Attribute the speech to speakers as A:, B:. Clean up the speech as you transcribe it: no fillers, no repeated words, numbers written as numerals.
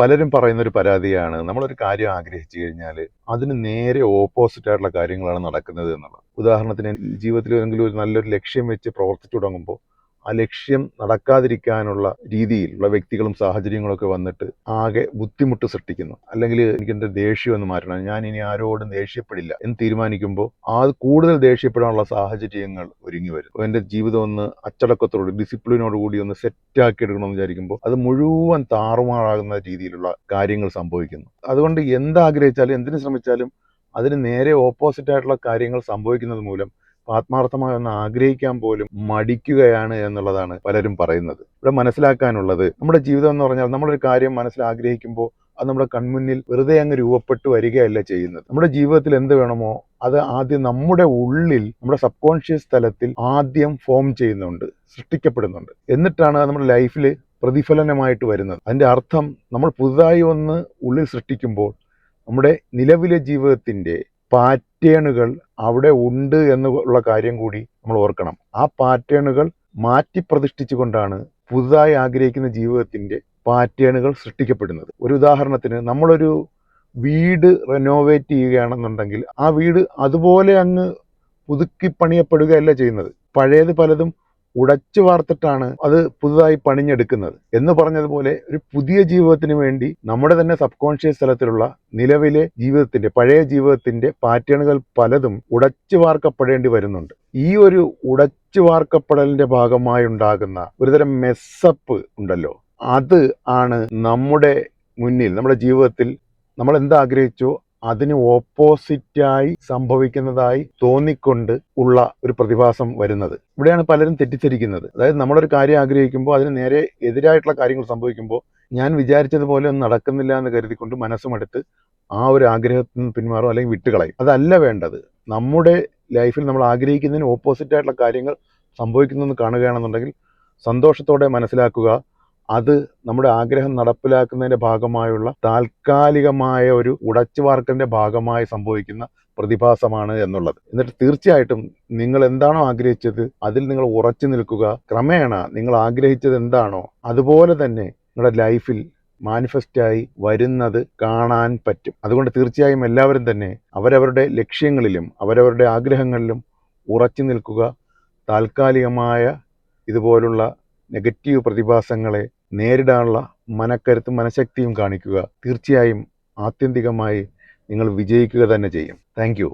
A: പലരും പറയുന്നൊരു പരാതിയാണ് നമ്മളൊരു കാര്യം ആഗ്രഹിച്ചു കഴിഞ്ഞാൽ അതിന് നേരെ ഓപ്പോസിറ്റ് ആയിട്ടുള്ള കാര്യങ്ങളാണ് നടക്കുന്നത് എന്നുള്ളത്. ഉദാഹരണത്തിന് ജീവിതത്തിൽ ഏതെങ്കിലും ഒരു നല്ലൊരു ലക്ഷ്യം വെച്ച് പ്രവർത്തിച്ചു തുടങ്ങുമ്പോൾ ആ ലക്ഷ്യം നടക്കാതിരിക്കാനുള്ള രീതിയിലുള്ള വ്യക്തികളും സാഹചര്യങ്ങളൊക്കെ വന്നിട്ട് ആകെ ബുദ്ധിമുട്ട് സൃഷ്ടിക്കുന്നു. അല്ലെങ്കിൽ എനിക്ക് എൻ്റെ ദേഷ്യം ഒന്ന് മാറ്റണം, ഞാൻ ഇനി ആരോടും ദേഷ്യപ്പെടില്ല എന്ന് തീരുമാനിക്കുമ്പോൾ അത് കൂടുതൽ ദേഷ്യപ്പെടാനുള്ള സാഹചര്യങ്ങൾ ഒരുങ്ങി വരും. എൻ്റെ ജീവിതം ഒന്ന് അച്ചടക്കത്തോട് ഡിസിപ്ലിനോടുകൂടി ഒന്ന് സെറ്റാക്കി എടുക്കണമെന്ന് വിചാരിക്കുമ്പോൾ അത് മുഴുവൻ താറുമാറാകുന്ന രീതിയിലുള്ള കാര്യങ്ങൾ സംഭവിക്കുന്നു. അതുകൊണ്ട് എന്താഗ്രഹിച്ചാലും എന്തിനു ശ്രമിച്ചാലും അതിന് നേരെ ഓപ്പോസിറ്റ് ആയിട്ടുള്ള കാര്യങ്ങൾ സംഭവിക്കുന്നത് മൂലം ആത്മാർത്ഥമായി ഒന്ന് ആഗ്രഹിക്കാൻ പോലും മടിക്കുകയാണ് എന്നുള്ളതാണ് പലരും പറയുന്നത്. ഇവിടെ മനസ്സിലാക്കാനുള്ളത്, നമ്മുടെ ജീവിതം എന്ന് പറഞ്ഞാൽ നമ്മളൊരു കാര്യം മനസ്സിൽ ആഗ്രഹിക്കുമ്പോൾ അത് നമ്മുടെ കൺമുന്നിൽ വെറുതെ അങ്ങ് രൂപപ്പെട്ടു വരികയല്ല ചെയ്യുന്നത്. നമ്മുടെ ജീവിതത്തിൽ എന്ത് വേണമോ അത് ആദ്യം നമ്മുടെ ഉള്ളിൽ, നമ്മുടെ സബ് കോൺഷ്യസ് തലത്തിൽ ആദ്യം ഫോം ചെയ്യുന്നുണ്ട്, സൃഷ്ടിക്കപ്പെടുന്നുണ്ട്. എന്നിട്ടാണ് അത് നമ്മുടെ ലൈഫിൽ പ്രതിഫലനമായിട്ട് വരുന്നത്. അതിൻ്റെ അർത്ഥം നമ്മൾ പുതുതായി ഒന്ന് ഉള്ളിൽ സൃഷ്ടിക്കുമ്പോൾ നമ്മുടെ നിലവിലെ ജീവിതത്തിൻ്റെ പാറ്റേണുകൾ അവിടെ ഉണ്ട് എന്നുള്ള കാര്യം കൂടി നമ്മൾ ഓർക്കണം. ആ പാറ്റേണുകൾ മാറ്റി പ്രതിഷ്ഠിച്ചുകൊണ്ടാണ് പുതുതായി ആഗ്രഹിക്കുന്ന ജീവിതത്തിന്റെ പാറ്റേണുകൾ സൃഷ്ടിക്കപ്പെടുന്നത്. ഒരു ഉദാഹരണത്തിന്, നമ്മളൊരു വീട് റെനോവേറ്റ് ചെയ്യുകയാണെന്നുണ്ടെങ്കിൽ ആ വീട് അതുപോലെ അങ്ങ് പുതുക്കി പണിയപ്പെടുകയല്ല ചെയ്യുന്നത്. പഴയത് പലതും ഉടച്ചു വാർത്തിട്ടാണ് അത് പുതുതായി പണിഞ്ഞെടുക്കുന്നത്. എന്ന് പറഞ്ഞതുപോലെ ഒരു പുതിയ ജീവിതത്തിന് വേണ്ടി നമ്മുടെ തന്നെ സബ് കോൺഷ്യസ് തലത്തിലുള്ള നിലവിലെ ജീവിതത്തിന്റെ, പഴയ ജീവിതത്തിന്റെ പാറ്റേണുകൾ പലതും ഉടച്ചു വാർക്കപ്പെടേണ്ടി വരുന്നുണ്ട്. ഈ ഒരു ഉടച്ചു വാർക്കപ്പെടലിന്റെ ഭാഗമായി ഉണ്ടാകുന്ന ഒരുതരം മെസ്സപ്പ് ഉണ്ടല്ലോ, അത് ആണ് നമ്മുടെ മുന്നിൽ, നമ്മുടെ ജീവിതത്തിൽ നമ്മൾ എന്താഗ്രഹിച്ചോ അതിന് ഓപ്പോസിറ്റായി സംഭവിക്കുന്നതായി തോന്നിക്കൊണ്ട് ഉള്ള ഒരു പ്രതിഭാസം വരുന്നത്. ഇവിടെയാണ് പലരും തെറ്റിദ്ധരിക്കുന്നത്. അതായത് നമ്മളൊരു കാര്യം ആഗ്രഹിക്കുമ്പോൾ അതിന് നേരെ എതിരായിട്ടുള്ള കാര്യങ്ങൾ സംഭവിക്കുമ്പോൾ ഞാൻ വിചാരിച്ചതുപോലെ ഒന്നും നടക്കുന്നില്ല എന്ന് കരുതിക്കൊണ്ട് മനസ്സുമെടുത്ത് ആ ഒരു ആഗ്രഹത്തിൽ നിന്ന് പിന്മാറും, അല്ലെങ്കിൽ വിട്ടുകളയും. അതല്ല വേണ്ടത്. നമ്മുടെ ലൈഫിൽ നമ്മൾ ആഗ്രഹിക്കുന്നതിന് ഓപ്പോസിറ്റായിട്ടുള്ള കാര്യങ്ങൾ സംഭവിക്കുന്നതെന്ന് കാണുകയാണെന്നുണ്ടെങ്കിൽ സന്തോഷത്തോടെ മനസ്സിലാക്കുക, അത് നമ്മുടെ ആഗ്രഹം നടപ്പിലാക്കുന്നതിന്റെ ഭാഗമായുള്ള താൽക്കാലികമായ ഒരു ഉടച്ചുവാർക്കലിന്റെ ഭാഗമായി സംഭവിക്കുന്ന പ്രതിഭാസമാണ് എന്നുള്ളത്. എന്നിട്ട് തീർച്ചയായിട്ടും നിങ്ങൾ എന്താണോ ആഗ്രഹിച്ചത് അതിൽ നിങ്ങൾ ഉറച്ചു നിൽക്കുക. ക്രമേണ നിങ്ങൾ ആഗ്രഹിച്ചത് എന്താണോ അതുപോലെ തന്നെ നിങ്ങളുടെ ലൈഫിൽ മാനിഫെസ്റ്റായി വരുന്നത് കാണാൻ പറ്റും. അതുകൊണ്ട് തീർച്ചയായും എല്ലാവരും തന്നെ അവരവരുടെ ലക്ഷ്യങ്ങളിലും അവരവരുടെ ആഗ്രഹങ്ങളിലും ഉറച്ചു നിൽക്കുക. താൽക്കാലികമായ ഇതുപോലുള്ള നെഗറ്റീവ് പ്രതിഭാസങ്ങളെ നേരിടാനുള്ള മനക്കരുത്തും മനഃശക്തിയും കാണിക്കുക. തീർച്ചയായും ആത്യന്തികമായി നിങ്ങൾ വിജയിക്കുക തന്നെ ചെയ്യും. Thank you.